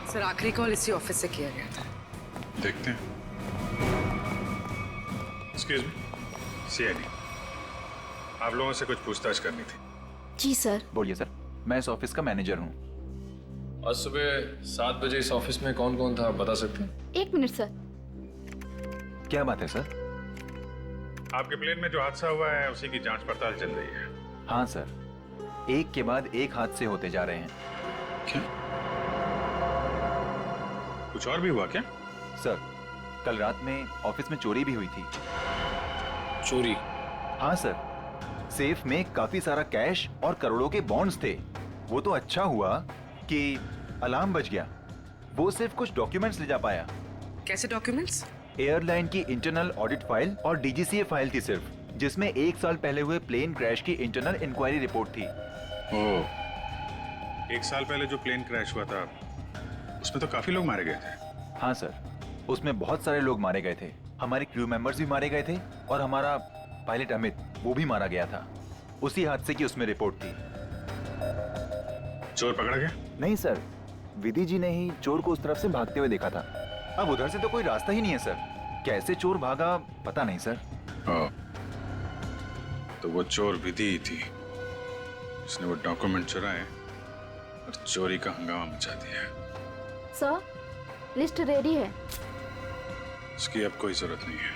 Sir आखिरी call इसी office से किया गया था। देखते हैं। एक्सक्यूज मी, सीआईडी, आप लोगों से कुछ पूछताछ करनी थी। जी सर। बोलिए सर। मैं इस ऑफिस का मैनेजर हूँ। आज सुबह 7 बजे इस ऑफिस में कौन कौन था आप बता सकते हैं? 1 मिनट सर। क्या बात है सर? आपके प्लेन में जो हादसा हुआ है उसी की जांच पड़ताल चल रही है। हाँ सर, एक के बाद एक हादसे होते जा रहे हैं। क्या? कुछ और भी हुआ क्या? सर, कल रात में ऑफिस में चोरी भी हुई थी। चोरी? हाँ सर, सेफ में काफी सारा कैश और करोड़ों के बॉन्ड्स थे। वो तो अच्छा हुआ कि अलार्म बज गया। वो सिर्फ कुछ डॉक्यूमेंट्स ले जा पाया। कैसे डॉक्यूमेंट्स? एयरलाइन की इंटरनल ऑडिट फाइल और डीजीसीए फाइल थी सिर्फ, जिसमें 1 साल पहले हुए प्लेन क्रैश की इंटरनल इंक्वायरी रिपोर्ट थी। ओह, 1 साल पहले जो प्लेन क्रैश हुआ था उसमें तो काफी लोग मारे गए थे। हाँ सर, उसमें बहुत सारे लोग मारे गए थे। हमारे क्रू मेंबर्स भी मारे गए थे और हमारा पायलट अमित, वो भी मारा गया था। उसी हादसे की उसमें रिपोर्ट थी। चोर पकड़ा गया? नहीं सर, विधि जी ने ही चोर को उस तरफ से भागते हुए देखा था। अब उधर से तो कोई रास्ता ही नहीं है सर। कैसे चोर भागा पता नहीं सर। ओह, तो वो चोर विधि ही थी जिसने वो डॉक्यूमेंट चुराए और चोरी का हंगामा मचा दिया। सर, लिस्ट रेडी है। उसकी अब कोई जरूरत नहीं है।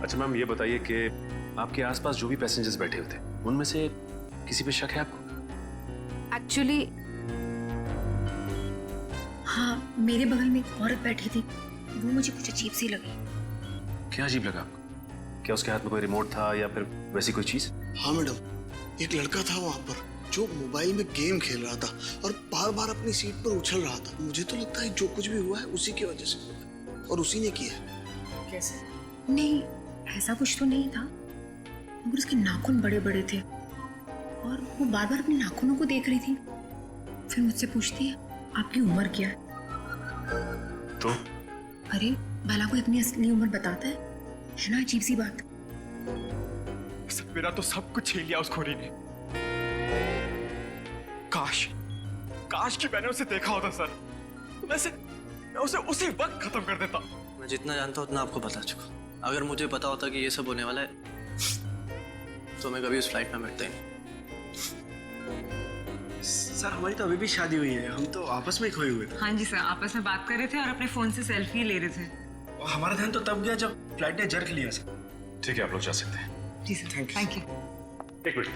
अच्छा मैम, ये बताइए कि आपके आसपास जो भी पैसेंजर्स बैठे हुए थे उनमें से किसी पे शक है आपको? एक्चुअली हाँ, मेरे बगल में एक औरत बैठी थी, वो मुझे कुछ अजीब सी लगी। क्या अजीब लगा आपको? क्या उसके हाथ में कोई रिमोट था या फिर वैसी कोई चीज? हाँ मैडम, एक लड़का था वहाँ पर जो मोबाइल में गेम खेल रहा था और बार बार अपनी सीट पर उछल रहा था। मुझे तो लगता है जो कुछ भी हुआ है उसी की वजह से हुआ है और उसी ने किया है। कैसे? नहीं, ऐसा कुछ तो नहीं था, मगर उसके नाखून बड़े बड़े थे और वो बार बार अपने नाखूनों को देख रही थी। फिर मुझसे पूछती है, आपकी उम्र क्या है? तो अरे भला कोई अपनी असली उम्र बताता है ना? अजीब सी बात। मेरा तो सब कुछ छीन लिया उस खोरी ने। काश कि मैंने उसे देखा होता सर, मैं उसे उसी वक्त खत्म कर देता। मैं जितना जानता हूँ उतना आपको बता चुका। अगर मुझे पता होता कि ये सब होने वाला है तो मैं कभी उस फ्लाइट में बैठता ही नहीं। सर हमारी तो अभी भी शादी हुई है, हम तो आपस में ही खोए हुए थे। हाँ जी सर, आपस में बात कर रहे थे और अपने फोन से सेल्फी ले रहे थे। और हमारा ध्यान तो तब गया जब फ्लाइट ने जर्क लिया सर। ठीक है, आप लोग जा सकते हैं। जी सर, थैंक यू। एक मिनट।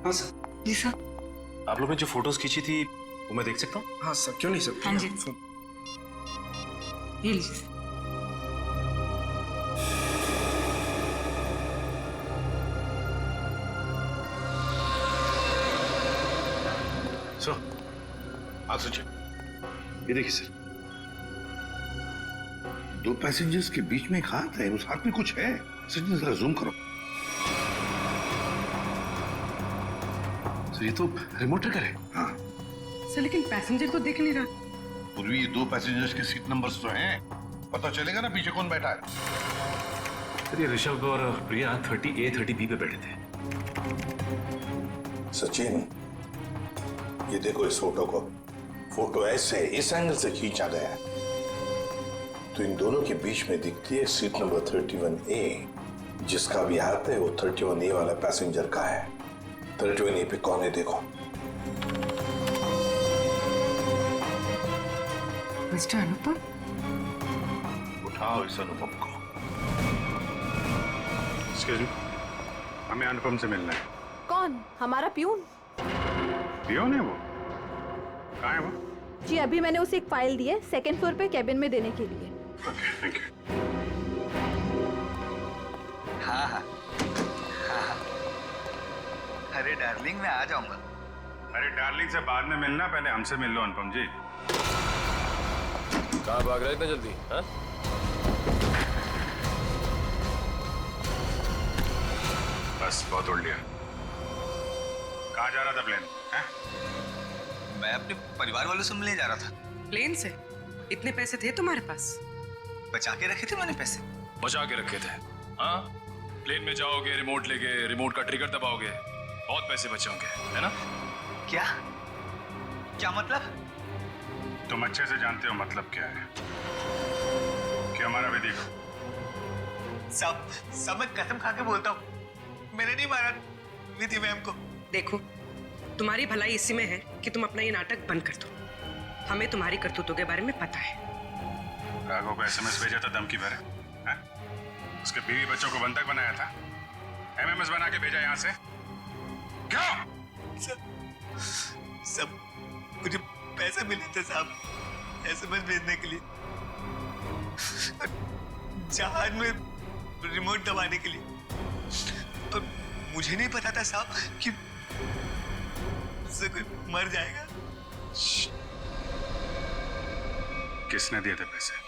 हाँ सर। जी सर। आप लोगों ने जो फोटोज खींची थी वो मैं देख सकता हूँ? हाँ सर, क्यों नहीं सर। हाँ जी। ये लीजिए सर। आप सोचिए, ये देखिए सर। 2 पैसेंजर्स के बीच में एक हाथ है, उस हाथ में कुछ है। सचिन जरा जूम करो। सर ये तो रिमोट ट्रिगर है। हाँ, सर लेकिन पैसेंजर तो दिख नहीं रहा। पूर्वी ये 2 पैसेंजर्स के सीट नंबर्स तो हैं। पता चलेगा ना पीछे कौन बैठा है। सर ये ऋषभ और प्रिया 30A 30B पे बैठे थे। सचिन, ये देखो इस फोटो को। फोटो ऐसे इस एंगल से खींचा गया है तो इन दोनों के बीच में दिखती है सीट नंबर 31A। जिसका भी हाथ है वो 31A वाला पैसेंजर का है। 31A पे कौन है देखो। मिस्टर अनुपम। उठाओ इस अनुपम को। एक्सक्यूज मी, हमें अनुपम से मिलना है। कौन? हमारा प्यून। पियोन है वो? कहाँ है वो? जी अभी मैंने उसे एक फाइल दी है 2nd फ्लोर पे कैबिन में देने के लिए। Okay, thank you. हाँ हाँ हाँ। अरे डार्लिंग, मैं आ जाऊंगा। अरे डार्लिंग से बाद में मिलना, पहले हमसे मिल लो अनुपम जी। कहाँ भाग रहे इतना जल्दी? हाँ? बस बहुत उड़ लिया। कहाँ जा रहा था प्लेन? मैं अपने परिवार वालों से मिलने जा रहा था। प्लेन से? इतने पैसे थे तुम्हारे पास? बचा के रखे थे मैंने पैसे। बचा के रखे थे? हाँ, प्लेन में जाओगे, रिमोट लेके रिमोट का ट्रिगर दबाओगे, बहुत पैसे बचे होंगे, है ना? क्या क्या मतलब? तुम अच्छे से जानते हो मतलब क्या है। क्या हमारा विधि को? सब मैं कसम खा के बोलता हूँ, मैंने नहीं मारा विधि मैम को। देखो, तुम्हारी भलाई इसी में है कि तुम अपना ये नाटक बंद कर दो। हमें तुम्हारी करतूतों के बारे में पता है। राघव को एसएमएस भेजा था धमकी भरे, हैं? उसके बीवी बच्चों को बंधक बनाया था, एमएमएस बना के भेजा यहाँ से। क्यों? सब मुझे पैसे मिले थे साहब एसएमएस भेजने के लिए, जहाज में रिमोट दबाने के लिए, और मुझे नहीं पता था साहब कि उससे कोई मर जाएगा। किसने दिए थे पैसे?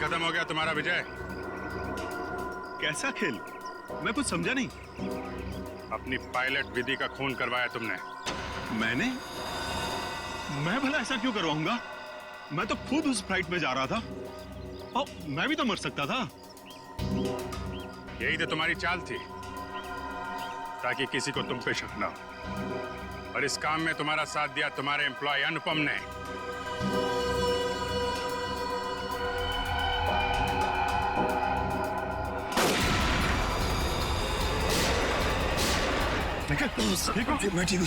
खत्म हो गया तुम्हारा विजय। कैसा खेल? मैं कुछ समझा नहीं। अपनी पायलट विधि का खून करवाया तुमने। मैं भला ऐसा क्यों करवाऊंगा? मैं तो खुद उस फ्लाइट में जा रहा था और मैं भी तो मर सकता था। यही तो तुम्हारी चाल थी, ताकि किसी को तुम पे शक न हो। और इस काम में तुम्हारा साथ दिया तुम्हारे एम्प्लॉय अनुपम ने। मैं ठीक हूँ।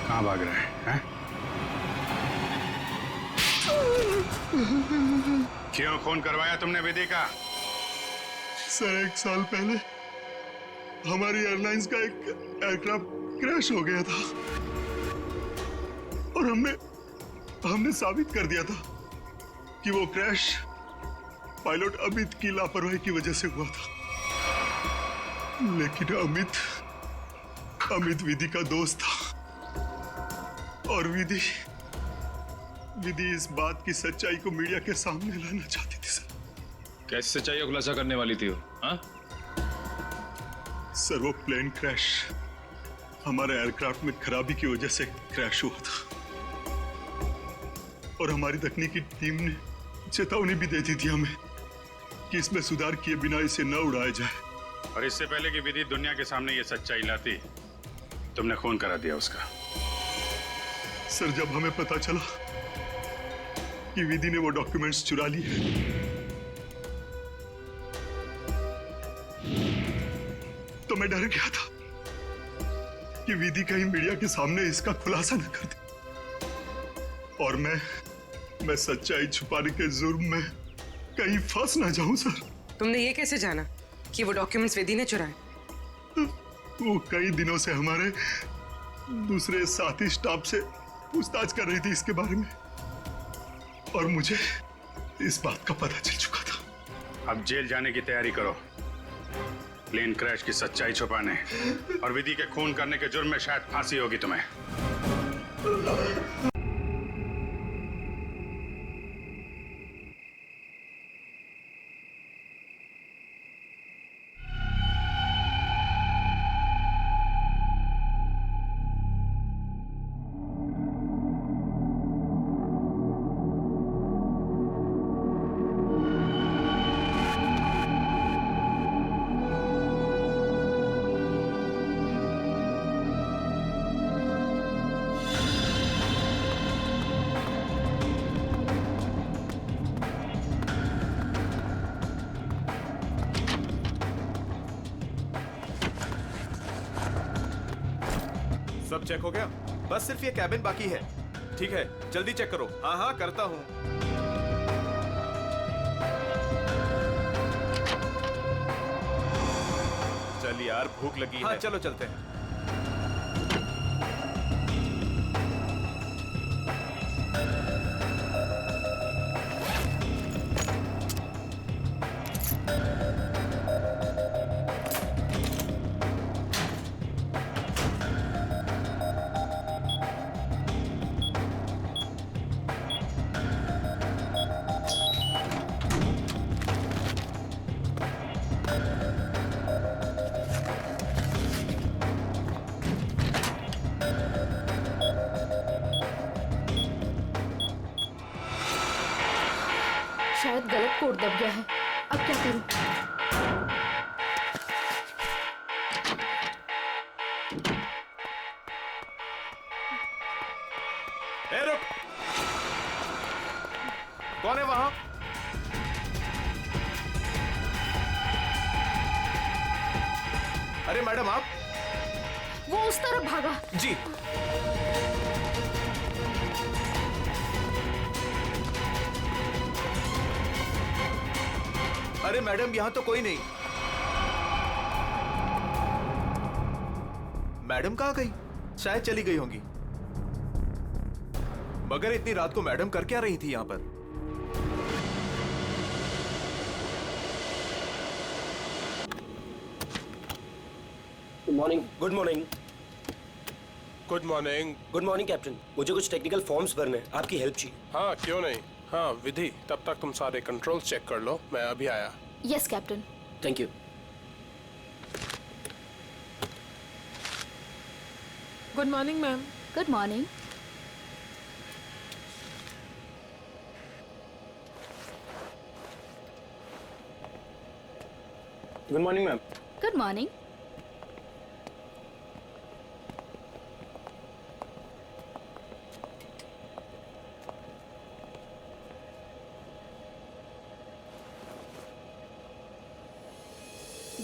कहाँ भाग रहे हैं? क्यों खून करवाया तुमने विधि का? सर, 1 साल पहले हमारी एयरलाइंस का एक एयरक्राफ्ट क्रैश हो गया था और हमने साबित कर दिया था कि वो क्रैश पायलट अमित की लापरवाही की वजह से हुआ था। लेकिन अमित विधि का दोस्त था और विधि इस बात की सच्चाई को मीडिया के सामने लाना चाहती थी सर। कैसी सच्चाई का खुलासा करने वाली थी वो? हाँ? सर, वो प्लेन क्रैश हमारे एयरक्राफ्ट में खराबी की वजह से क्रैश हुआ था और हमारी तकनीकी टीम ने चेतावनी भी दे दी थी हमें कि इसमें सुधार किए बिना इसे न उड़ाया जाए। और इससे पहले कि विधि दुनिया के सामने ये सच्चाई लाती, तुमने खून करा दिया उसका। सर, जब हमें पता चला कि विधि ने वो डॉक्यूमेंट्स चुरा लिए तो मैं डर गया था कि विधि कहीं मीडिया के सामने इसका खुलासा न कर दे और मैं सच्चाई छुपाने के जुर्म में कहीं फंस ना जाऊं। सर, तुमने ये कैसे जाना कि वो डॉक्यूमेंट्स वेदी ने चुराए? वो कई दिनों से हमारे दूसरे साथी स्टाफ से पूछताछ कर रही थी इसके बारे में, और मुझे इस बात का पता चल चुका था। अब जेल जाने की तैयारी करो, प्लेन क्रैश की सच्चाई छुपाने और विधि के खून करने के जुर्म में शायद फांसी होगी तुम्हें। सब चेक हो गया? बस सिर्फ ये कैबिन बाकी है। ठीक है, जल्दी चेक करो। हाँ हाँ करता हूँ। चल यार, भूख लगी है। हाँ चलो चलते हैं। शायद गलत कोड दब गया है, अब क्या करूं? ए रुक! कौन है वहां? अरे मैडम आप? वो उस तरफ भागा। जी। अरे मैडम यहां तो कोई नहीं। मैडम कहां गई? शायद चली गई होंगी। मगर इतनी रात को मैडम कर क्या रही थी यहां पर? Good morning. Good morning. Good morning. Good morning captain, मुझे कुछ टेक्निकल फॉर्म्स भरने, आपकी हेल्प चाहिए। हाँ क्यों नहीं। हाँ विधि, तब तक तुम सारे कंट्रोल चेक कर लो, मैं अभी आया। Yes captain. Thank you. Good morning ma'am. Good morning. Good morning ma'am. Good morning.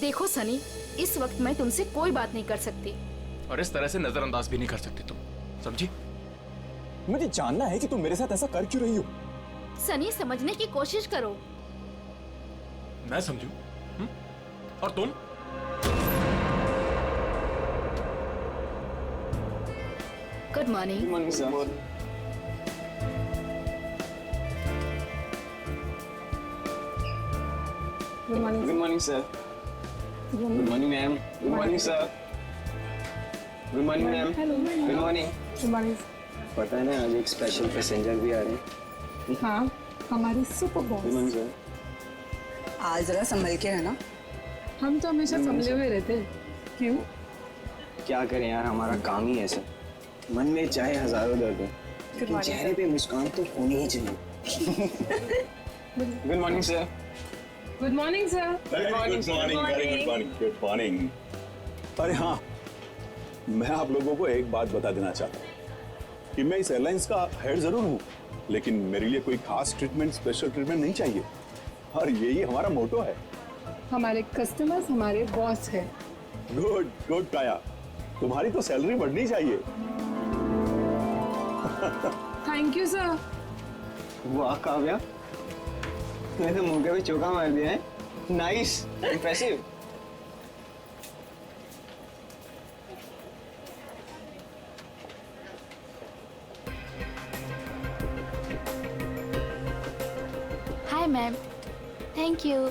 देखो सनी, इस वक्त मैं तुमसे कोई बात नहीं कर सकती और इस तरह से नजरअंदाज भी नहीं कर सकती तुम, समझी? मुझे जानना है कि तुम मेरे साथ ऐसा कर क्यों रही हो। सनी, समझने की कोशिश करो। मैं समझू? और तुम? Good morning. Good morning sir. Good morning. Good morning sir. Good morning ma'am. Good morning sir. Good morning ma'am. Good morning. Good morning. पता है ना, आज एक स्पेशल पैसेंजर भी आ रहे हैं। हाँ, हमारी super boss. Good morning sir. आज जरा संभल के रहना। हम तो हमेशा संभले हुए रहते हैं। क्यों? क्या करें यार, हमारा काम ही ऐसा। मन में चाहे हजारों दर्द हो, लेकिन चेहरे पे मुस्कान तो होनी ही चाहिए। Good morning sir. Good morning sir. Good morning. Good morning. अरे हाँ, मैं आप लोगों को एक बात बता देना चाहता हूँ कि मैं इस एयरलाइंस का हेड जरूर हूँ, लेकिन मेरे लिए कोई खास ट्रीटमेंट, स्पेशल ट्रीटमेंट नहीं चाहिए, और यही हमारा मोटो है। हमारे कस्टमर्स हमारे बॉस है। गुड गुड काया, तुम्हारी तो सैलरी बढ़नी चाहिए। Thank you sir. वाह काव्या, तूने तो मुंह पे भी चौका मार दिया है। Nice, impressive. Ma'am, thank you.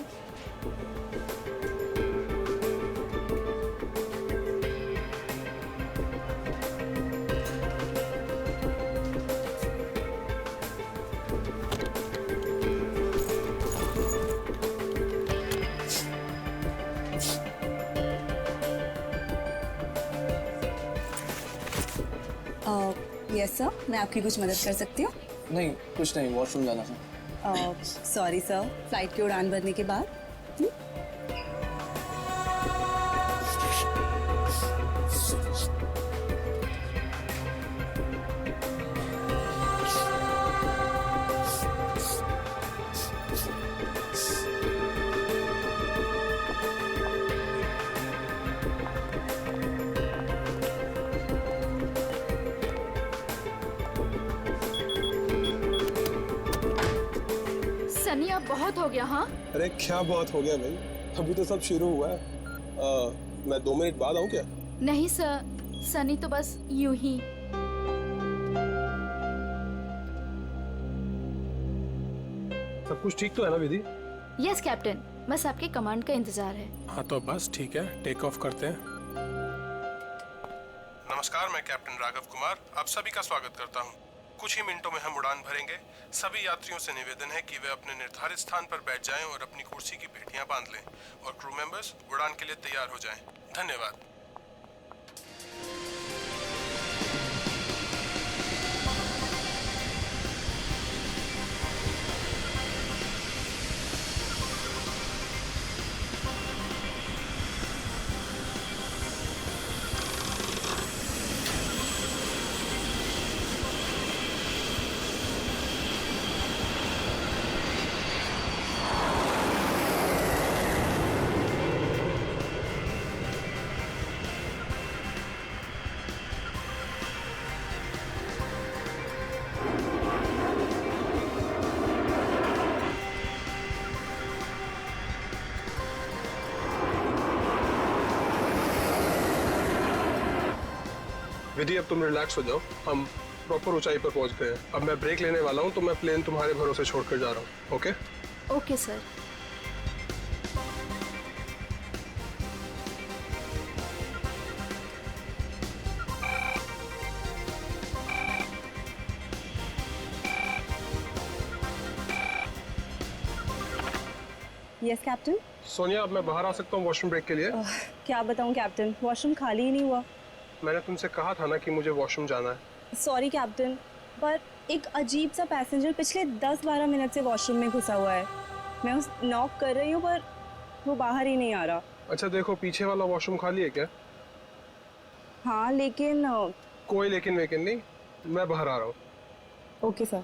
Yes sir, मैं आपकी कुछ मदद कर सकती हूँ? नहीं, कुछ नहीं, वॉशरूम जाना था। सॉरी सर, फ्लाइट की उड़ान भरने के बाद। सनी अब बहुत हो गया। हाँ अरे क्या बहुत हो गया भाई, अभी तो सब शुरू हुआ है। मैं 2 मिनट बाद आऊँ क्या? नहीं सर, सनी तो बस यूं ही। सब कुछ ठीक तो है ना विधि? यस कैप्टन, बस आपके कमांड का इंतजार है। हाँ तो बस ठीक है, टेक ऑफ करते हैं। नमस्कार, मैं कैप्टन राघव कुमार आप सभी का स्वागत करता हूँ। कुछ ही मिनटों में हम उड़ान भरेंगे। सभी यात्रियों से निवेदन है कि वे अपने निर्धारित स्थान पर बैठ जाएं और अपनी कुर्सी की पेटियां बांध लें और क्रू मेंबर्स उड़ान के लिए तैयार हो जाएं। धन्यवाद। विधि अब तुम रिलैक्स हो जाओ, हम प्रॉपर ऊंचाई पर पहुंच गए हैं। अब मैं ब्रेक लेने वाला हूं तो मैं प्लेन तुम्हारे भरोसे छोड़कर जा रहा हूं। Okay okay sir. Yes captain. Sonia, अब मैं बाहर आ सकता हूँ वॉशरूम ब्रेक के लिए? क्या बताऊँ कैप्टन, वॉशरूम खाली ही नहीं हुआ। मैंने तुमसे कहा था ना कि मुझे वॉशरूम जाना है। सॉरी कैप्टन, पर एक अजीब सा पैसेंजर पिछले 10-12 मिनट से वॉशरूम में घुसा हुआ है। मैं उस नॉक कर रही हूँ पर वो बाहर ही नहीं आ रहा। अच्छा देखो, पीछे वाला वॉशरूम खाली है क्या? हाँ लेकिन कोई लेकिन वेकिन नहीं, मैं बाहर आ रहा हूँ। Okay sir.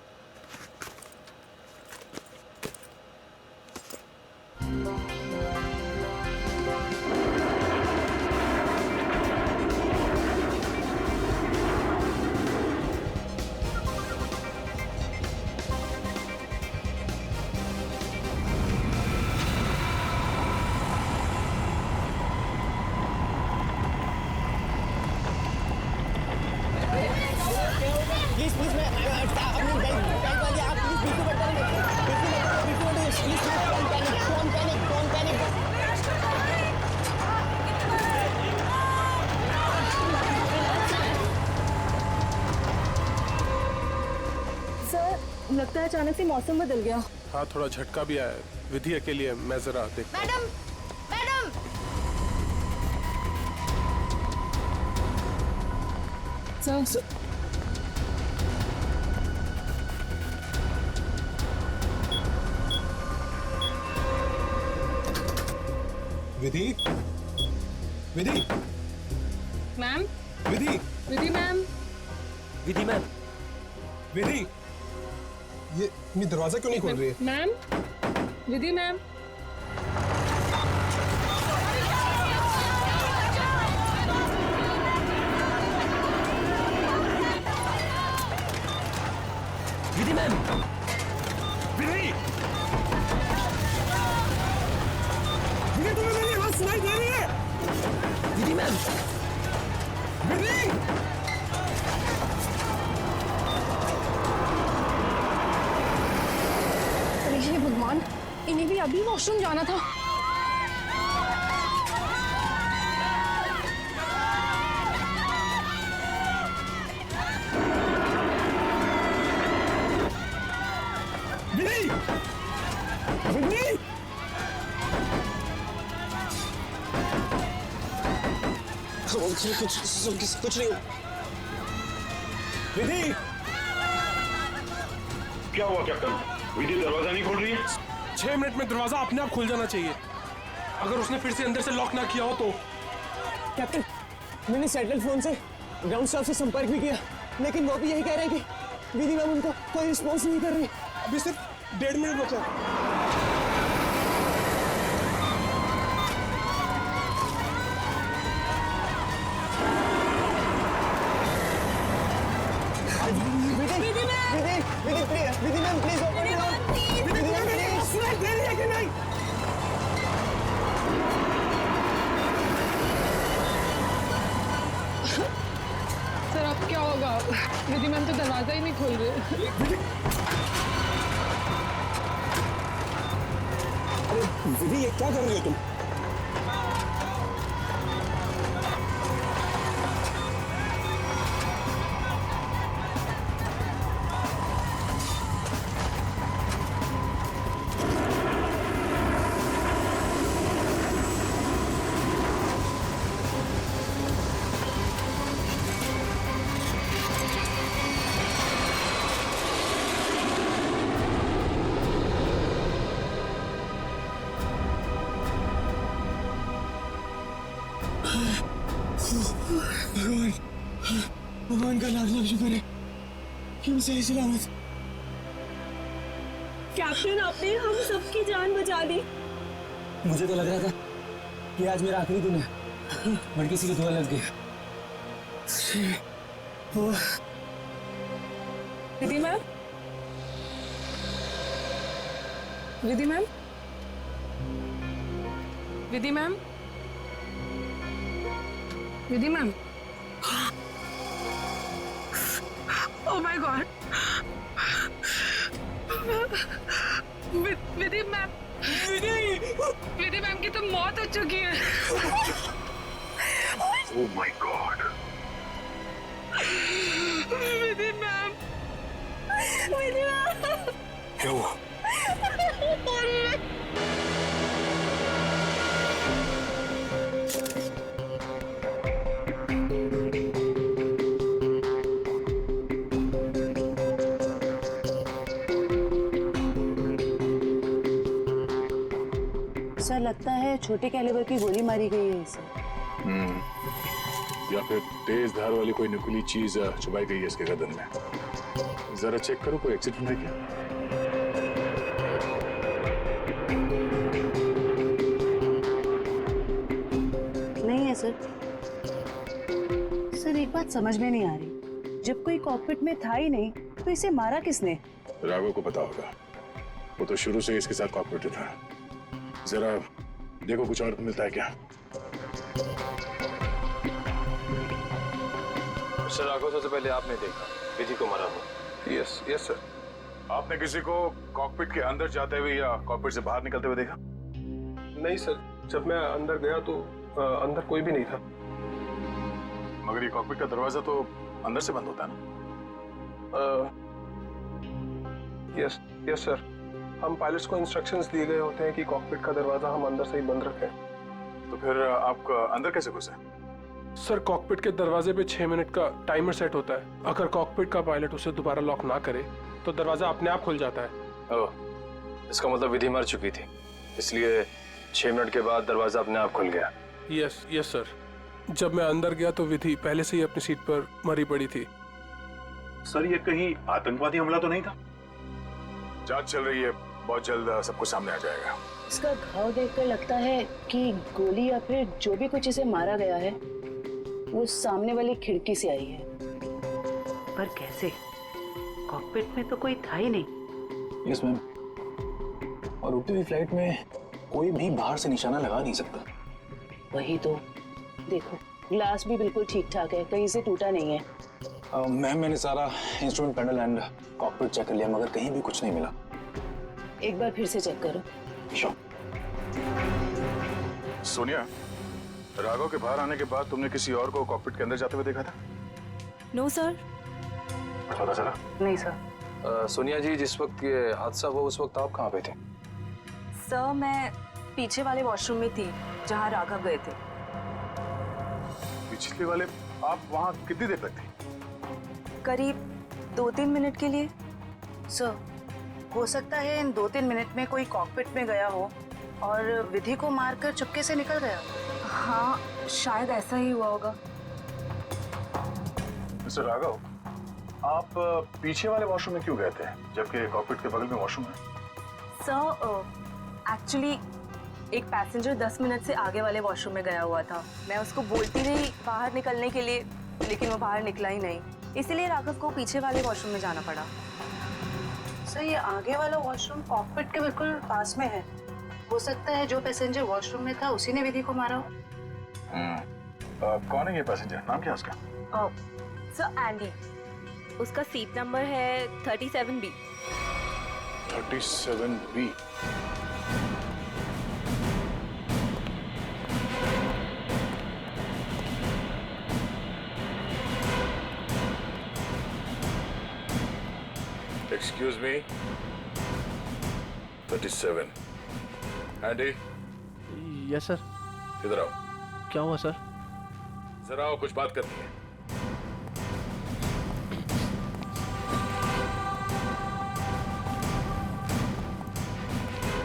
लगता है अचानक से मौसम बदल गया। हाँ थोड़ा झटका भी आया। विधि अकेली है, मैं जरा देखता हूं। Madam, madam. सर विधि, विधि मैम, विधि, विधि मैम, विधि मैम, विधि ये दरवाजा क्यों नहीं खोल रही है? Ma'am, Vidhi ma'am. Vidhi ma'am, विधि, विधि तुम्हें मेरी आवाज सुनाई दे रही है? विधि मैम, विधि हे भगवान, अभी वॉशरूम जाना था। कुछ नहीं। विधि, क्या हुआ कैप्टन? विधि दरवाजा नहीं खोल रही है? 6 मिनट में दरवाजा अपने आप खुल जाना चाहिए। अगर उसने फिर से अंदर से लॉक ना किया हो तो। कैप्टन, मैंने सैटेलाइट फोन से ग्राउंड स्टाफ से संपर्क भी किया, लेकिन वो भी यही कह रहे हैं कि विधि मैम उनको कोई रिस्पॉन्स नहीं कर रही। अभी सिर्फ 1.5 मिनट बचा। Vidhi ma'am please open it up. Vidhi ma'am please सुनाई दे रही है कि नहीं? सर अब क्या होगा? विधि मैम तो दरवाजा ही नहीं खोल रहे। अरे विधि, ये क्या कर रही हो तुम? भगवान का लाख लाख शुक्र है कि हम सही सलामत। कैप्टन, आपने हम सबकी जान बचा दी। मुझे तो लग रहा था कि आज मेरा आखिरी दिन है, बट किसी की दुआ लग गई। Vidhi ma'am, Vidhi ma'am, Vidhi ma'am, Vidhi ma'am. Oh my God! Vidhi ma'am, Vidhi ma'am की तो मौत हो चुकी है। Oh my God! Vidhi ma'am, Vidhi ma'am. क्या हुआ? सर, लगता है छोटे कैलिबर की गोली मारी गई है इसे। या फिर तेज धार वाली कोई नुकीली चीज छुपाई गई है इसके गर्दन में। जरा चेक करो कोई एक्सीडेंट है क्या? नहीं है सर। सर, एक बात समझ में नहीं आ रही, जब कोई कॉकपिट में था ही नहीं तो इसे मारा किसने? राघव को पता होगा, वो तो शुरू से इसके साथ कॉपरेटिव था। जरा देखो कुछ और मिलता है क्या? मिस्टर राघव, सबसे पहले आपने देखा विधि को मारा हुआ? Yes yes sir. आपने किसी को कॉकपिट के अंदर जाते हुए या कॉकपिट से बाहर निकलते हुए देखा? नहीं सर, जब मैं अंदर गया तो अंदर कोई भी नहीं था। मगर ये कॉकपिट का दरवाजा तो अंदर से बंद होता है ना? यस यस सर, हम पायलट्स को इंस्ट्रक्शंस दिए गए होते हैं कि कॉकपिट का दरवाजा हम अंदर से ही बंद रखें। तो फिर आप अंदर कैसे घुसे? सर, कॉकपिट के दरवाजे पे 6 मिनट का टाइमर सेट होता है। अगर कॉकपिट का पायलट उसे दोबारा लॉक ना करे तो दरवाजा अपने आप खुल जाता है। ओह, इसका मतलब विधि मर चुकी थी, इसलिए 6 मिनट के बाद दरवाजा अपने आप खुल गया। Yes yes sir. जब मैं अंदर गया तो विधि पहले से ही अपनी सीट पर मरी पड़ी थी। सर, ये कहीं आतंकवादी हमला तो नहीं था? जांच चल रही है, बहुत जल्द सब कुछ सामने आ जाएगा। इसका घाव देखकर लगता है कि गोली या फिर जो भी कुछ इसे मारा गया है वो सामने वाली खिड़की से आई है। पर कैसे? कॉकपिट में तो कोई था ही नहीं। यस मैम, और उड़ती हुई फ्लाइट में कोई भी बाहर से निशाना लगा नहीं सकता। वही तो, देखो ग्लास भी बिल्कुल ठीक ठाक है, कहीं से टूटा नहीं है। मैम, मैंने सारा instrument panel and cockpit check कर लिया, मगर कहीं भी कुछ नहीं मिला। एक बार फिर से चेक करो। सोनिया, राघव के बाहर आने के बाद तुमने किसी और को कॉकपिट के अंदर जाते हुए देखा था? No sir. पता चला? नहीं सर। सोनिया जी, जिस वक्त ये हादसा हुआ उस वक्त आप कहाँ पे थे? सर मैं पीछे वाले वॉशरूम में थी जहाँ राघव गए थे। पिछले वाले? आप वहाँ कितनी देर तक थे? करीब 2-3 मिनट के लिए। सर हो सकता है इन 2-3 मिनट में कोई कॉकपिट में गया हो और विधि को मारकर चुपके से निकल गया। हाँ शायद ऐसा ही हुआ होगा। मिस्टर राघव, आप पीछे वाले वॉशरूम में क्यों गए थे जबकि कॉकपिट के बगल में वॉशरूम है? सर एक्चुअली एक पैसेंजर 10 मिनट से आगे वाले वॉशरूम में गया हुआ था। मैं उसको बोलती रही बाहर निकलने के लिए, लेकिन वो बाहर निकला ही नहीं, इसीलिए राघव को पीछे वाले वॉशरूम में जाना पड़ा। सर ये आगे वाला वॉशरूम कॉकपिट के बिल्कुल पास में है। हो सकता है जो पैसेंजर वॉशरूम में था उसी ने विधि को मारा हो। कौन है ये पैसेंजर? नाम क्या है उसका? Sir Andy. उसका सीट नंबर है 37B। 37B। Excuse me. 37. Andy. Yes sir. इधर आओ। क्या हुआ सर? जरा आओ, कुछ बात करनी है।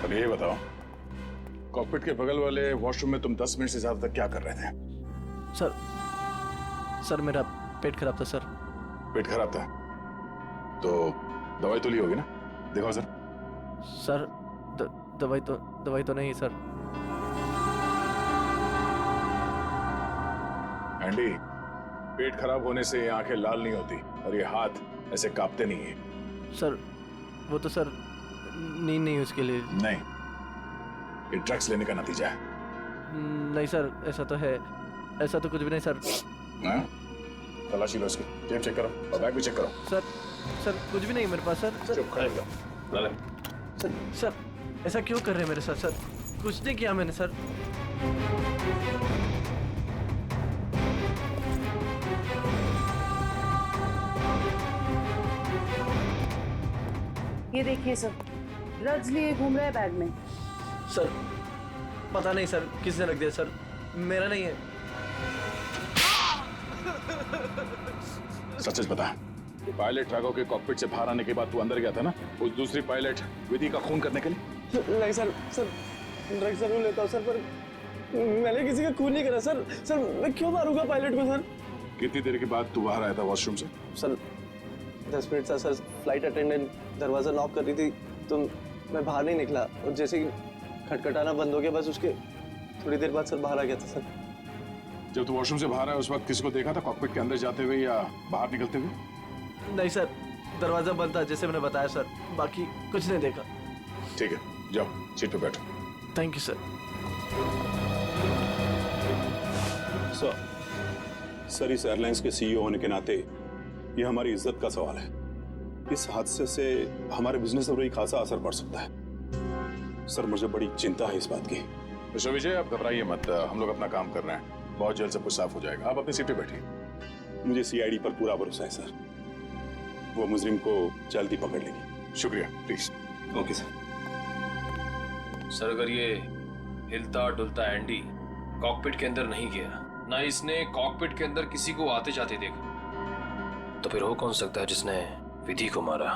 अब ये बताओ, कॉकपिट के बगल वाले वॉशरूम में तुम 10 मिनट से ज्यादा तक क्या कर रहे थे? सर मेरा पेट खराब था सर। पेट खराब था तो दवाई तो ली होगी ना? दिखाओ सर। सर दवाई तो नहीं सर। एंडी, पेट खराब होने से ये आंखें लाल नहीं होती और ये हाथ ऐसे कांपते नहीं है। सर वो तो सर नींद नहीं उसके लिए। नहीं, ये ड्रग्स लेने का नतीजा है। नहीं सर, ऐसा तो है। ऐसा तो कुछ भी नहीं सर। हाँ? तलाशी लो इसकी, जेब चेक करो और बैग भी चेक करो। सर कुछ भी नहीं मेरे पास सर। चुप खड़े रहो। सर ऐसा क्यों कर रहे हैं मेरे साथ सर? कुछ नहीं किया मैंने सर। ये देखिए सर, ड्रग्स लिए घूम रहा है बैग में। सर पता नहीं सर किसने रख दिया सर, मेरा नहीं है। सच बता, पायलट राघव के कॉकपिट से बाहर आने के बाद तू अंदर गया था ना उस दूसरी पायलट विधि का खून करने के लिए? नहीं सर ड्रग्स जरूर लेता हूँ सर, पर मैंने किसी का खून नहीं करा सर। सर मैं क्यों मारूंगा पायलट को सर? कितनी देर के बाद तू बाहर आया था वॉशरूम से? सर 10 मिनट था सर। फ्लाइट अटेंडेंट दरवाजा लॉक कर रही थी तो मैं बाहर नहीं निकला, और जैसे ही खटखटाना बंद हो गया बस उसके थोड़ी देर बाद सर बाहर आ गया था सर। जब तू वॉशरूम से बाहर आया उस वक्त किसी को देखा था कॉकपिट के अंदर जाते हुए या बाहर निकलते हुए? नहीं सर, दरवाजा बंद था जैसे मैंने बताया सर, बाकी कुछ नहीं देखा। ठीक है, जाओ सीट पे बैठो। Thank you sir. सर इस एयरलाइंस के सीईओ होने के नाते ये हमारी इज्जत का सवाल है। इस हादसे से हमारे बिजनेस पर भी खासा असर पड़ सकता है। सर मुझे बड़ी चिंता है इस बात की। मिस्टर विजय, आप घबराइए मत, हम लोग अपना काम कर रहे हैं, बहुत जल्द सब कुछ साफ हो जाएगा। आप अपनी सीट पे बैठिए। मुझे सीआईडी पर पूरा भरोसा है सर, वो मुजरिम को जल्दी पकड़ लेगी। शुक्रिया, प्लीज। Okay sir. सर अगर ये हिलता डुलता एंडी कॉकपिट के अंदर नहीं गया, ना इसने कॉकपिट के अंदर किसी को आते जाते देखा, तो फिर हो कौन सकता है जिसने विधि को मारा?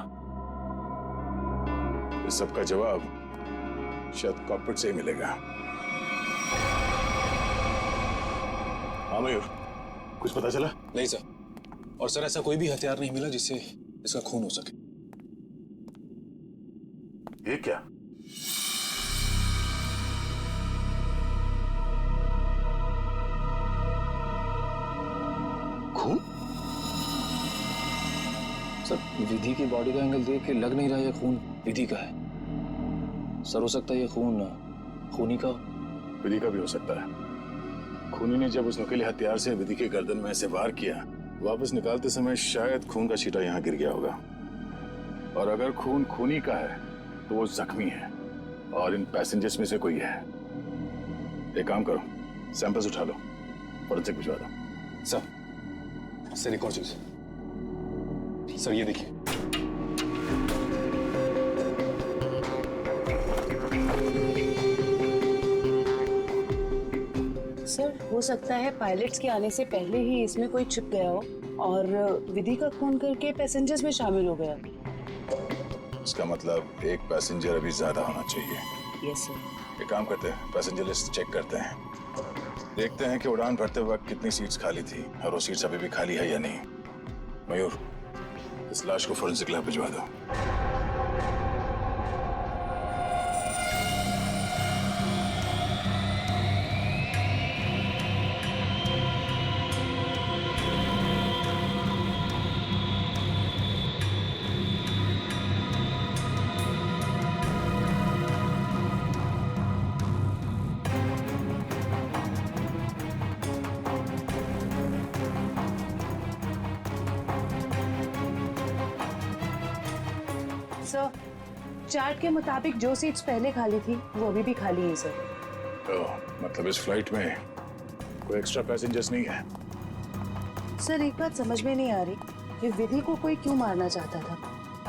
इस सब का जवाब शायद कॉकपिट से ही मिलेगा। हाँ मयूर, कुछ पता चला? नहीं सर, और सर ऐसा कोई भी हथियार नहीं मिला जिससे इसका खून हो सके। ये क्या? खून? सर विधि की बॉडी का एंगल देख के लग नहीं रहा ये खून विधि का है। सर हो सकता है ये खून खूनी का? विधि का भी हो सकता है। खूनी ने जब उस नुकीले हथियार से विधि के गर्दन में ऐसे वार किया, वापस निकालते समय शायद खून का छींटा यहाँ गिर गया होगा। और अगर खून खूनी का है तो वो जख्मी है और इन पैसेंजर्स में से कोई है। एक काम करो, सैंपल्स उठा लो, फॉरेंसिक भिजवा दो। सर एक और चीज सर, ये देखिए। सर हो सकता है पायलट्स के आने से पहले ही इसमें कोई छिप गया हो और विधि का खून करके पैसेंजर्स में शामिल हो गया। इसका मतलब एक पैसेंजर अभी ज्यादा होना चाहिए। Yes sir. एक काम करते हैं, पैसेंजर लिस्ट चेक करते हैं, देखते हैं कि उड़ान भरते वक्त कितनी सीट्स खाली थी और वो सीट्स अभी भी खाली है या नहीं। मयूर, इस लाश को फोरेंसिक लैब भिजवा दो। सर चार्ट के मुताबिक जो सीट्स पहले खाली थी वो अभी भी खाली है सर। मतलब इस फ्लाइट में कोई एक्स्ट्रा पैसेंजर्स नहीं है? सर एक बात समझ में नहीं आ रही कि विधि को कोई क्यों मारना चाहता था,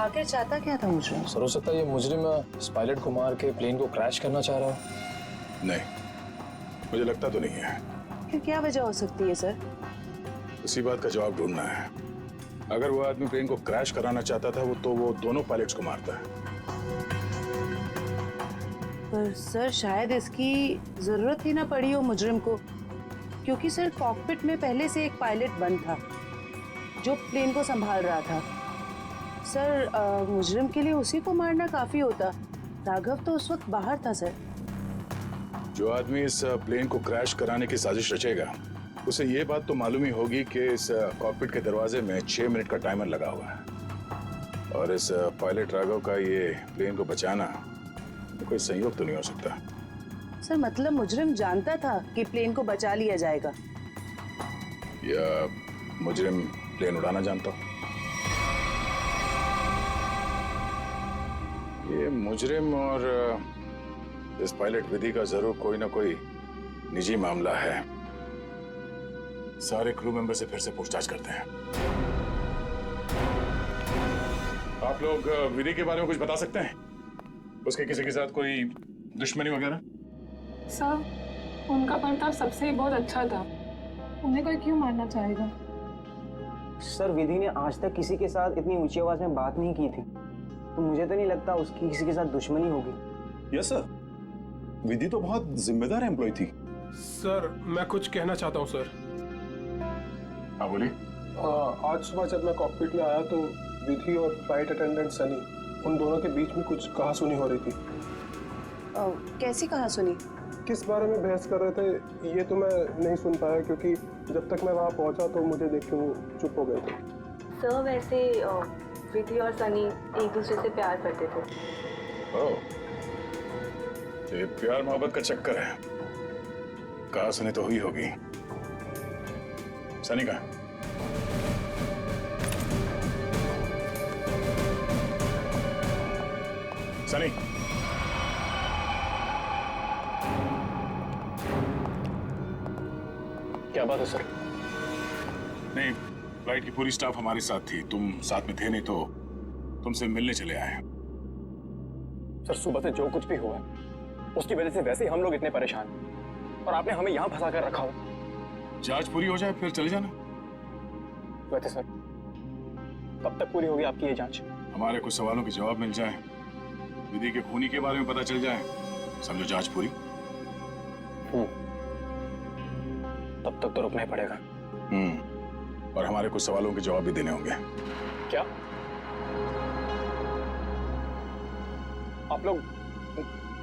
आखिर चाहता क्या था मुझे? सर हो सकता है ये मुजरिम इस पायलट को मार के प्लेन को क्रैश करना चाह रहा है। नहीं, मुझे लगता तो नहीं है। फिर क्या वजह हो सकती है सर? इसी बात का जवाब ढूंढना है। अगर वो आदमी प्लेन को क्रैश कराना चाहता था तो वो दोनों पायलट्स को मारता है। पर सर शायद इसकी जरूरत ही ना पड़ी हो मुजरिम को, क्योंकि सर कॉकपिट में पहले से एक पायलट बंद था जो प्लेन को संभाल रहा था। सर मुजरिम के लिए उसी को मारना काफी होता। राघव तो उस वक्त बाहर था सर। जो आदमी इस प्लेन को क्रैश कराने की साजिश रचेगा उसे ये बात तो मालूम ही होगी कि इस कॉकपिट के दरवाजे में 6 मिनट का टाइमर लगा हुआ है और इस पायलट राघव का ये प्लेन को बचाना तो कोई संयोग तो नहीं हो सकता। सर मतलब मुजरिम जानता था कि प्लेन को बचा लिया जाएगा, या मुजरिम प्लेन उड़ाना जानता हो? ये मुजरिम और इस पायलट विधि का जरूर कोई ना कोई निजी मामला है। सारे क्रू मेंबर से फिर से पूछताछ करते हैं। आप लोग विधि के बारे में कुछ बता सकते हैं? उसके किसी के साथ कोई दुश्मनी वगैरह? सर उनका बर्ताव सबसे बहुत अच्छा था, उन्हें कोई क्यों मारना चाहेगा? सर विधि ने आज तक किसी के साथ इतनी ऊंची आवाज में बात नहीं की थी, तो मुझे तो नहीं लगता उसकी किसी के साथ दुश्मनी होगी। यस सर, विधि तो बहुत जिम्मेदार एम्प्लॉय थी। सर मैं कुछ कहना चाहता हूँ सर। हाँ बोलिए। आज सुबह जब मैं कॉकपिट में आया तो विधि और फ्लाइट अटेंडेंट सनी, उन दोनों के बीच में कुछ कहासुनी हो रही थी। कैसी कहासुनी? किस बारे में बहस कर रहे थे ये तो मैं नहीं सुन पाया, क्योंकि जब तक मैं वहाँ पहुँचा तो मुझे देख के वो चुप हो गए थे। सर वैसे विधि और सनी एक दूसरे से प्यार करते थे। ये प्यार मोहब्बत का चक्कर है। कहासुनी तो हुई होगी। सनी कहाँ? सनी, क्या बात है सर? नहीं, फ्लाइट की पूरी स्टाफ हमारे साथ थी, तुम साथ में थे नहीं तो तुमसे मिलने चले आए। सर सुबह से जो कुछ भी हुआ उसकी वजह से वैसे ही हम लोग इतने परेशान हैं और आपने हमें यहाँ फंसा कर रखा हो। जांच पूरी हो जाए फिर चले जाना। वैसे सर कब तक पूरी होगी आपकी ये जांच? हमारे कुछ सवालों के जवाब मिल जाए, विधि के खूनी के बारे में पता चल जाए, समझो जांच पूरी। तब तक तो रुकना ही पड़ेगा। और हमारे कुछ सवालों के जवाब भी देने होंगे। क्या आप लोग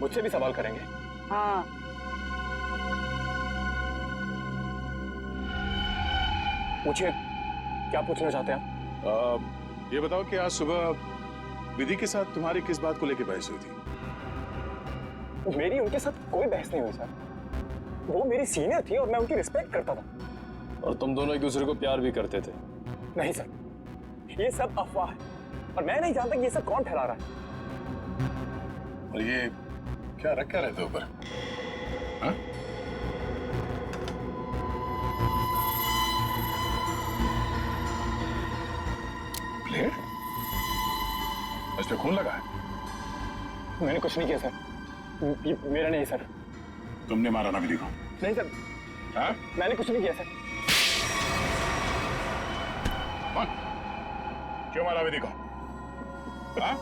मुझसे भी सवाल करेंगे? हाँ। पूछिए, क्या पूछना चाहते हैं आप? ये बताओ कि आज सुबह विधि के साथ तुम्हारी किस बात को लेकर बहस हुई थी? मेरी उनके साथ कोई बहस नहीं हुई सर। वो मेरी सीनियर थी और मैं उनकी रिस्पेक्ट करता था। और तुम दोनों एक दूसरे को प्यार भी करते थे? नहीं सर, ये सब अफवाह है और मैं नहीं जानता कि ये सब कौन फैला रहा है। और ये क्या रखा रहते ऊपर? हाँ? प्लेट? इस पे खून लगा है? मैंने कुछ नहीं किया सर, ये मेरा नहीं सर। तुमने मारा ना विधि को? नहीं सर। हाँ? मैंने कुछ नहीं किया सर। कौन? क्यों मारा विधि को? हाँ?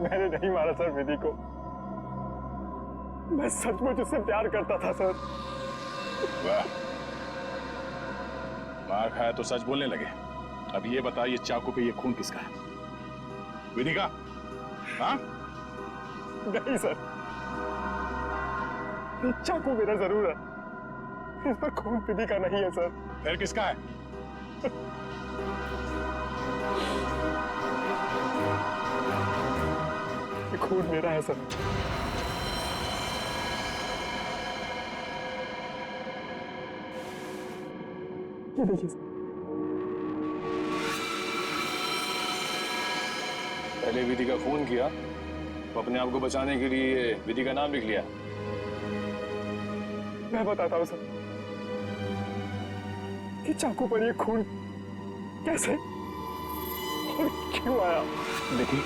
मैंने नहीं मारा सर विधि को, मैं सचमुच उससे प्यार करता था सर। वाह, मार खाया तो सच बोलने लगे। अब ये बता, ये चाकू पे ये खून किसका है? विधि का? हाँ? नहीं सर, ये चाकू मेरा जरूर है, इस पर खून विधि का नहीं है सर। फिर किसका है? ये खून मेरा है सर। ये देखिए सर। पहले विधि का खून किया तो अपने आप को बचाने के लिए विधि का नाम लिख लिया। मैं बताता हूँ सर, कि चाकू पर ये खून कैसे और क्यों आया। देखिए,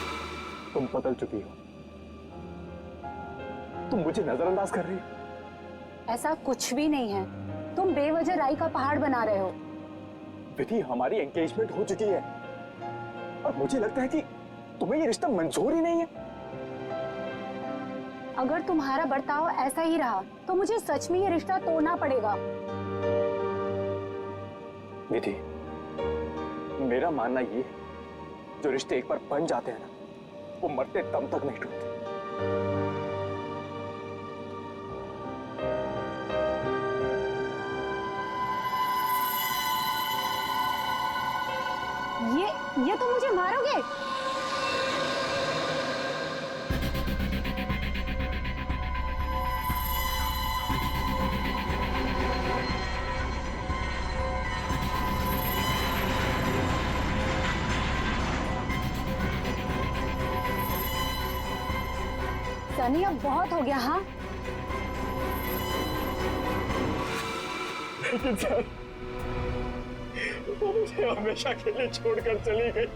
तुम बदल चुकी हो, तुम मुझे नजरअंदाज कर रही हो। ऐसा कुछ भी नहीं है, तुम बेवजह राई का पहाड़ बना रहे हो। विधि, हमारी एंगेजमेंट हो चुकी है और मुझे लगता है कि तुम्हें ये रिश्ता मंजूर ही नहीं है। अगर तुम्हारा बर्ताव ऐसा ही रहा तो मुझे सच में ये रिश्ता तोड़ना पड़ेगा। विधि, मेरा मानना ये है, जो रिश्ते एक बार बन जाते हैं ना, वो मरते दम तक नहीं टूटते। ये तो मुझे मारोगे? सनी, अब बहुत हो गया। हाँ, लेकिन सर, वो मुझे हमेशा के लिए छोड़कर चली गई।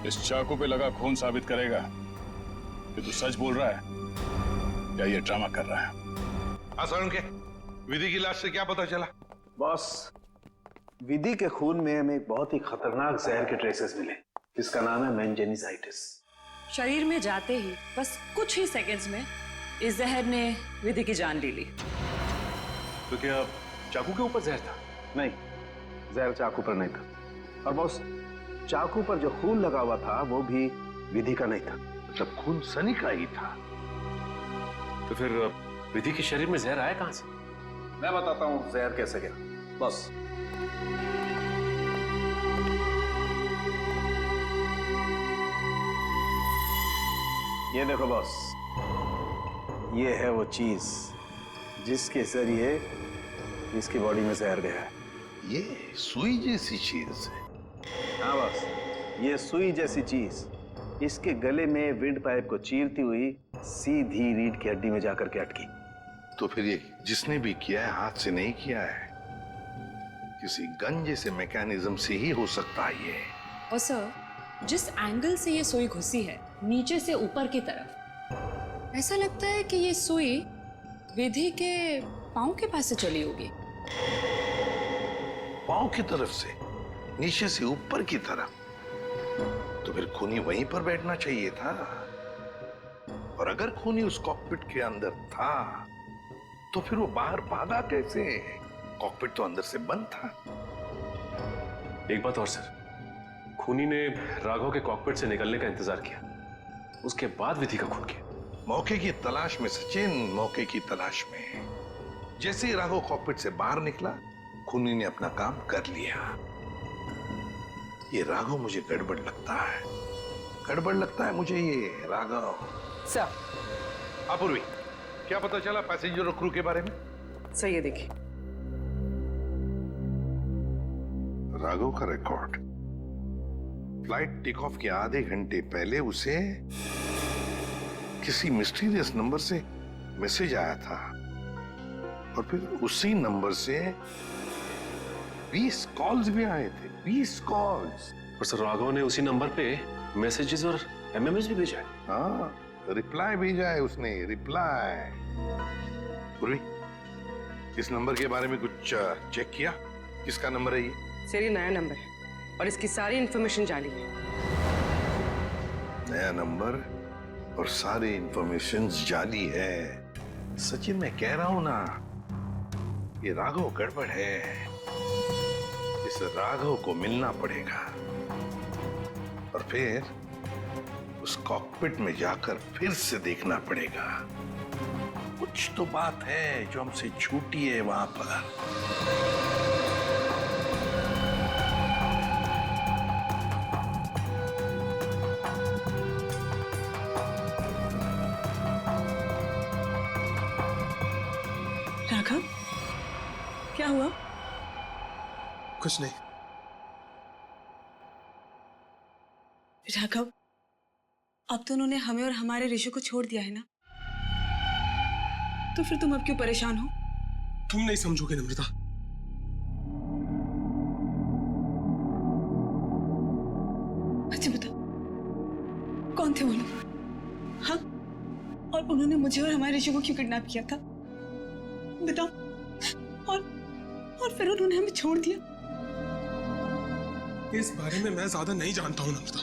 इस चाकू पे लगा खून साबित करेगा कि तू सच बोल रहा है या ये ड्रामा कर रहा है। आसान के विधि की लाश से क्या पता चला? बॉस, विधि के खून में हमें एक बहुत ही खतरनाक जहर के ट्रेसेस मिले, जिसका नाम है मेनिंजाइटिस। शरीर में जाते ही बस कुछ ही सेकंड्स में इस जहर ने विधि की जान ले ली। तो क्या चाकू के ऊपर जहर था? नहीं, जहर चाकू पर नहीं था। और बॉस, चाकू पर जो खून लगा हुआ था वो भी विधि का नहीं था। मतलब खून सनी का ही था। तो फिर विधि के शरीर में जहर आया कहां से? मैं बताता हूं जहर कैसे गया। बॉस, ये देखो बॉस, ये है वो चीज जिसके जरिए इसकी बॉडी में जहर गया है। ये सुई जैसी चीज है। हाँ बॉस, ये सुई जैसी चीज इसके गले में विंड पाइप को चीरती हुई सीधी रीढ़ की हड्डी में जाकर के अटकी। तो फिर ये जिसने भी किया है हाथ से नहीं किया है, किसी गन जैसे मैकेनिज्म से ही हो सकता है ये। और सर, जिस एंगल से ये सुई घुसी है, नीचे से ऊपर की तरफ, ऐसा लगता है कि ये सुई विधि के पांव के पास से चली होगी। पांव की तरफ से नीचे से ऊपर की तरफ? तो फिर खूनी वहीं पर बैठना चाहिए था। और अगर खूनी उस कॉकपिट के अंदर था तो फिर वो बाहर भागा कैसे? कॉकपिट तो अंदर से बंद था। एक बात और सर, खूनी ने राघव के कॉकपिट से निकलने का इंतजार किया, उसके बाद विधि का खून किया। मौके की तलाश में सचिन, मौके की तलाश में। जैसे ही राघव कॉकपिट से बाहर निकला, खूनी ने अपना काम कर लिया। ये राघव मुझे गड़बड़ लगता है, गड़बड़ लगता है मुझे ये राघव। सर, अपूर्वी, क्या पता चला पैसेंजर और क्रू के बारे में? सर ये देखिए, राघव का रिकॉर्ड। फ्लाइट टेक ऑफ के आधे घंटे पहले उसे किसी मिस्टीरियस नंबर से मैसेज आया था और फिर उसी नंबर से 20 कॉल्स भी आए थे। 20 कॉल्स। और सर राघव ने उसी नंबर पे मैसेजेस और एमएमएस भी भेजा है। हाँ, रिप्लाई भेजा है उसने, रिप्लाई। पूर्वी, इस नंबर के बारे में कुछ चेक किया? किसका नंबर है ये? सर, ये नया नंबर है और इसकी सारी इंफॉर्मेशन जाली है। नया नंबर और सारी इंफॉर्मेशन जाली है। सचिन, मैं कह रहा हूं ना, ये राघव गड़बड़ है। इस राघव को मिलना पड़ेगा और फिर उस कॉकपिट में जाकर फिर से देखना पड़ेगा। कुछ तो बात है जो हमसे छूटी है वहां पर। राघव, क्या हुआ? कुछ नहीं। राघव, अब तो उन्होंने हमें और हमारे ऋषि को छोड़ दिया है ना, तो फिर तुम अब क्यों परेशान हो? तुम नहीं समझोगे नम्रता। अच्छा बताओ, कौन थे वो लोग? हाँ, और उन्होंने मुझे और हमारे ऋषि को क्यों किडनैप किया था? बताओ। और फिर उन्होंने हमें छोड़ दिया। इस बारे में मैं ज्यादा नहीं जानता हूं नम्रता,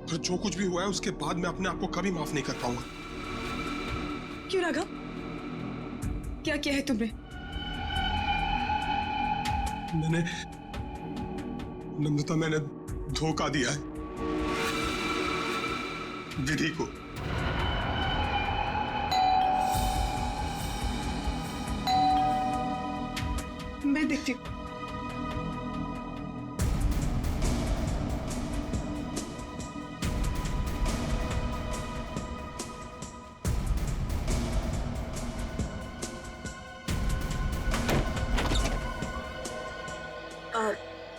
और जो कुछ भी हुआ है उसके बाद मैं अपने आप को कभी माफ नहीं कर पाऊंगा। क्यों राघव, क्या किया है तुमने? मैंने नम्रता, मैंने धोखा दिया है विधि को। मैं देखती हूँ।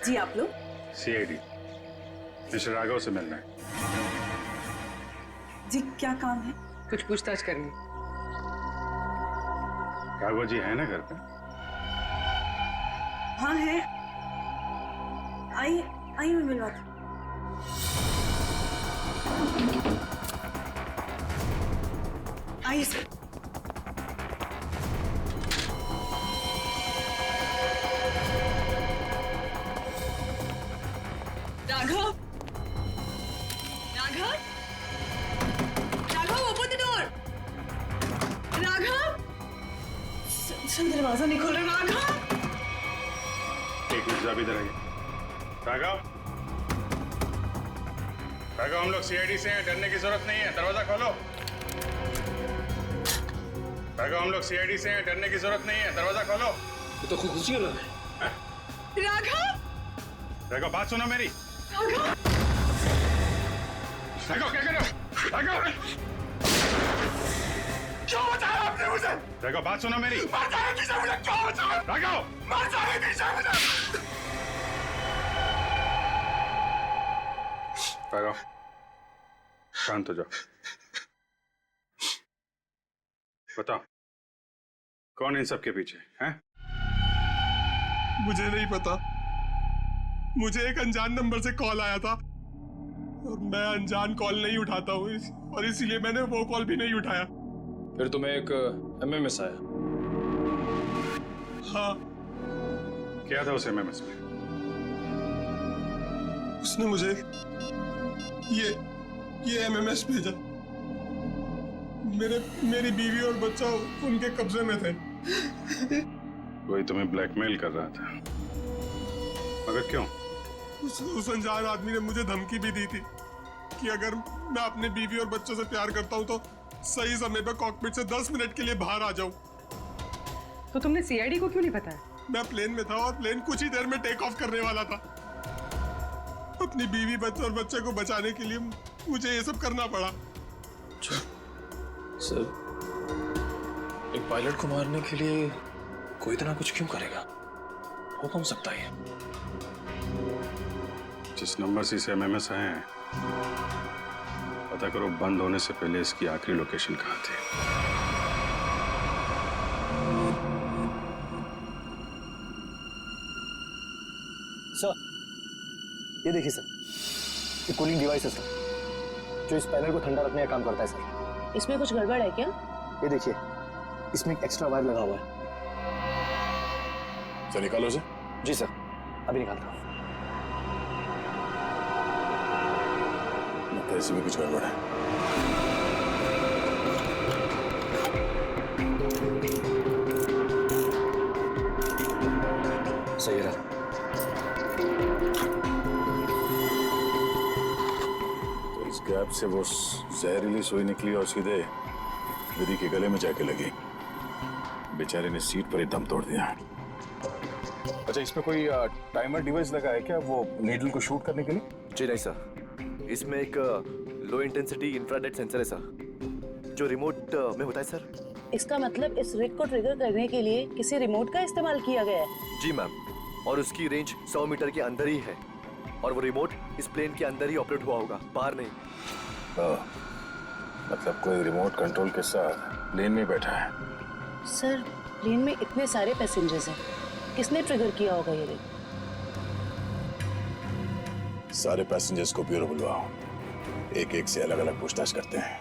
जी आप लोग? सीआईडी मिस्टर राघव से मिलना है। जी क्या काम है? कुछ पूछताछ करनी। राघव जी है ना घर पे? हाँ है। आई मैं मिलवाती। आइए sir. Raghav, Raghav, Raghav, open the door. Raghav, दरवाजा नहीं खोल रहा। राघव, एक मिनट, जरा इधर आइए। राघव, राघव, हम लोग सीआईडी से हैं, डरने की जरूरत नहीं है, दरवाजा खोलो। राघव, हम लोग सीआईडी से हैं, डरने की जरूरत नहीं है, दरवाजा खोलो। ये तो खुशी हो रहा है। राघव, राघव, बात सुनो मेरी। राघव, राघव, क्या कर रहे हो? राघव, क्यों बचाया आपने मुझे? राघव, बात सुनो मेरी। मर जाने दीजिए मुझे, क्यों बचाया? राघव, मर जाने दीजिए मुझे। राघव, शांत हो जाओ। बताओ, कौन इन सब के पीछे है? मुझे नहीं पता। मुझे एक अनजान नंबर से कॉल आया था और मैं अनजान कॉल नहीं उठाता हूँ, और इसीलिए मैंने वो कॉल भी नहीं उठाया। फिर तुम्हें एक एमएमएस आया? हाँ। क्या था उस एमएमएस में? उसने मुझे ये एमएमएस भेजा। मेरी बीवी और बच्चा उनके कब्जे में थे। कोई तुम्हें ब्लैकमेल कर रहा था, मगर क्यों? उस अनजान आदमी ने मुझे धमकी भी दी थी कि अगर मैं अपने बीवी और बच्चों से प्यार करता हूं तो सही समय पर कॉकपिट से 10 मिनट के लिए बाहर आ जाऊं। तो तुमने सीआईडी को क्यों नहीं बताया? मैं प्लेन में था और प्लेन कुछ ही देर में टेक ऑफ करने वाला था। अपनी बीवी, बच्चे और बच्चे को बचाने के लिए मुझे ये सब करना पड़ा। सर, एक पायलट को मारने के लिए कोई इतना कुछ क्यों करेगा? हो कौन सकता है? जिस नंबर से इसे एमएमएस आए हैं, पता करो बंद होने से पहले इसकी आखिरी लोकेशन कहाँ थी। सर, ये देखिए सर, ये कूलिंग डिवाइस है सर, जो इस पैनल को ठंडा रखने का काम करता है सर। इसमें कुछ गड़बड़ है क्या? ये देखिए, इसमें एक एक्स्ट्रा वायर लगा हुआ है। सर निकालो इसे। जी सर, अभी निकालता हूँ। लगता है इसमें कुछ गड़बड़ है। सही रहा। तो इस गैप से वो जहरीली सुई निकली और सीधे विधि के गले में जाके लगी। बेचारे ने सीट पर ही दम तोड़ दिया। अच्छा, इसमें कोई टाइमर डिवाइस लगा है क्या, वो नीडल को शूट करने के लिए? जी नहीं सर, इसमें एक लो इंटेंसिटी इंफ्रारेड सेंसर है सर, जो रिमोट में होता है सर। इसका मतलब इस रिग को ट्रिगर करने के लिए किसी रिमोट का इस्तेमाल किया गया है? जी मैम, और उसकी रेंज 100 मीटर के अंदर ही है, और वो रिमोट इस प्लेन के अंदर ही ऑपरेट हुआ होगा, बाहर नहीं। मतलब कोई रिमोट कंट्रोल के साथ प्लेन में बैठा है। सर, प्लेन में इतने सारे पैसेंजर्स हैं, किसने ट्रिगर किया होगा ये रिग? सारे पैसेंजर्स को ब्यूरो बुलवाओ, एक एक से अलग अलग पूछताछ करते हैं।